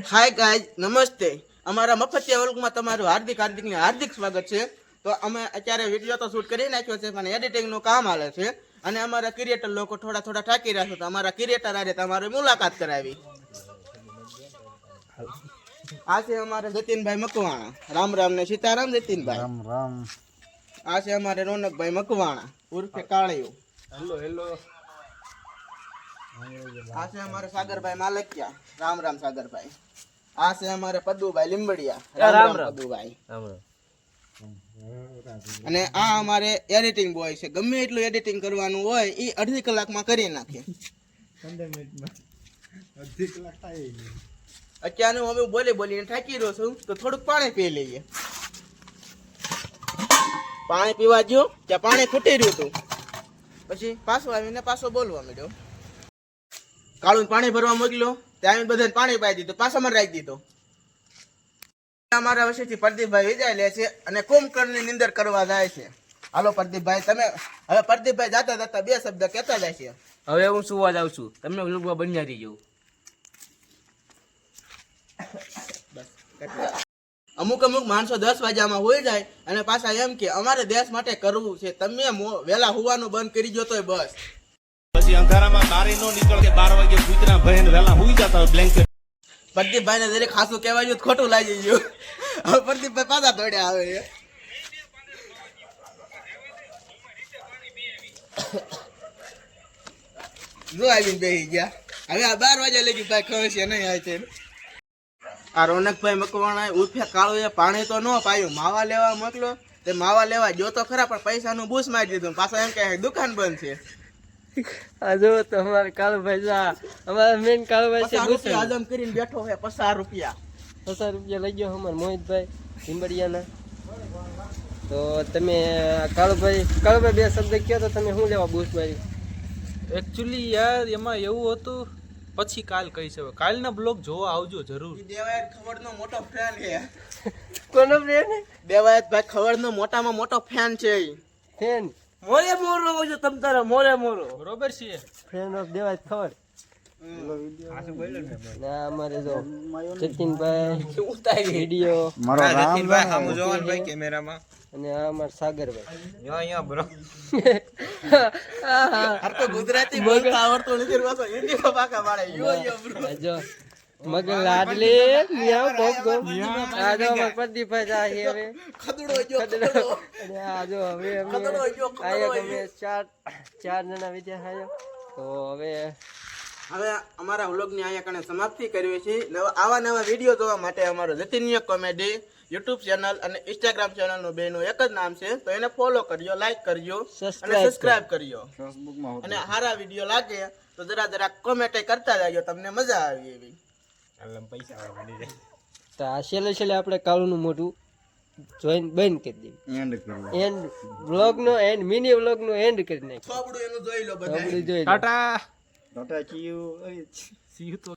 Hi guys, નમસ્તે. અમારા મફતિયા વર્ગમાં તમારું હાર્દિક સ્વાગત છે. તો અમે અત્યારે વિડીયો તો શૂટ કરી નાખ્યો છે, પણ એડિટિંગનું કામ હાલે છે. અને અમારા ક્રિએટર લોકો થોડા થાકી રહ્યા છે, તો અમારા ક્રિએટર આજે તમારી મુલાકાત કરાવી. આ છે અમારે જતીનભાઈ મકવાણા. રામ રામ ને સીતારામ જતીનભાઈ. રામ રામ. આ છે અમારે રોનકભાઈ મકવાણા ઉર્ફે કાળિયો. Hello hello. આ છે અમારે સાગરભાઈ માલકિયા. રામ રામ સાગરભાઈ. આ છે અમારે પદુભાઈ લીંબડિયા. રામ રામ પદુભાઈ. અને આ અમારે એડિટિંગ બોય છે. ગમે એટલું એડિટિંગ કરવાનું હોય એ અડધી કલાકમાં કરી નાખે. 15 મિનિટમાં અડધી કલાક થાય. અત્યારે હું હવે બોલીને થાકી રહ્યો છું, તો થોડુંક પાણી પી લઈએ. પાણી પીવા ગયો ત્યાં પાણી ખૂટી રહ્યું હતું, પછી પાછો આવીને પાછો બોલવા માંડ્યો. કાળું પાણી ભરવા મોકલ્યો, ત્યાં બધાને પાણી પાઈ દીધું, પાછામાં રાખી દીધો. અમારા વચ્ચેથી પ્રદીપભાઈ વિદાય લે છે અને કુંભકર્ણની નિંદર કરવા જાય છે. હાલો પ્રદીપભાઈ, તમે હવે પ્રદીપભાઈ જાતા બે શબ્દ કહેતા જાય છે. હવે હું સુવા જાઉં છું, તમને લોકો બન્યા રહી જવું. અમુક માણસો 10 વાગ્યામાં હોઈ જાય અને પાછા એમ કે અમારે દેશ માટે કરવું છે, તમે વેલા હોવાનું બંધ કરી દો તોય બસ. પછી અંધારામાં બારે નો નીકળ કે 12 વાગે કૂતરા ભયન વેલા હુઈ જતા બ્લેન્કેટ. પ્રદીપભાઈ ને દરેક ખાસું કહેવાયું ખોટું લાગી ગયું. હવે પ્રદીપભાઈ પાછા દોડ્યા આવે છે. જો આવીને બેસી ગયા. હવે આ 12 વાગ્યા લગી ભાઈ ખબર છે નહીં આવે છે. આ રોનકભાઈ મકવાણા ઉર્ફે કાળુએ પાણી તો ન પાયું, માવા લેવા મોકલો. તે માવા લેવા ગયો તો ખરા, પણ પૈસાનું બૂસ મારી દીધું. પાછા એમ કે દુકાન બંધ છે. આ જો તો અમારે કાળુભાઈ જા, અમારા મેન કાળુભાઈ છે. 50 રૂપિયા હજમ કરીને બેઠો છે. 50 રૂપિયા 50 રૂપિયા લઈ ગયો અમારે મોહિતભાઈ લીંબડિયાના. તો તમે કાળુભાઈ બે શબ્દ કહો તો તમે શું લેવા બૂસ માર્યું? એકચ્યુઅલી યાર એમાં એવું હતું, પછી કાલ કહી શકો. કાલના બ્લોગ જોવા આવજો જરૂર. દેવાયત ખવડનો મોટો ફેન છે. કોનો ફ્રેન્ડ? દેવાયતભાઈ ખવડનો મોટામાં મોટો ફેન છે. ફ્રેન્ડ મોરે મોરો હોય તમ તારા મોરે મોરો બરોબર છે. ફ્રેન્ડ ઓફ દેવાય ખબર. ના અમારે જો જતીનભાઈ વિડીયો મારો રામ રામ. કેમેરામાં અને આ અમાર સાગરભાઈ. અહીંયા બ્રો. આ તો ગુજરાતી બોલતા આવડતું નથી, પાછો હિન્દીમાં પાકા પાડે. યો બ્રો. આ જો મગર લાડલી મિયાવ ગોપ ગોપ. આ જો અમાર પ્રદીપભાઈ જા છે હવે. ખદડો જો અને આ જો હવે અમે આયા અમે ચાર જણા વિદ્યા આયા. તો હવે અમારા વ્લોગની અહીંયા કણે સમાપ્તિ કરવી છે. આવા નવા વિડીયો જોવા માટે અમારો જતીનિયા કોમેડી યુટ્યુબ ચેનલ અને ઇન્સ્ટાગ્રામ ચેનલનું બેનું એક જ નામ છે. તો એને ફોલો કરજો, લાઈક કરજો અને સબસ્ક્રાઇબ કરજો. અને સારા વિડીયો લાગે તો જરા કોમેન્ટ કરતા જાજો, તમને મજા આવી એવી. તો આ છેલ્લે આપણે કાળુનું મોઢું જોઈન બંધ કરી દઈએ. એન્ડ વ્લોગનો એન્ડ મિની વ્લોગનો એન્ડ કરી નાખીએ. થોબડું એનું જોઈ લો બધા. થોબડું જોઈ લો. ટાટા ટાટા ચીયુ. See you. તો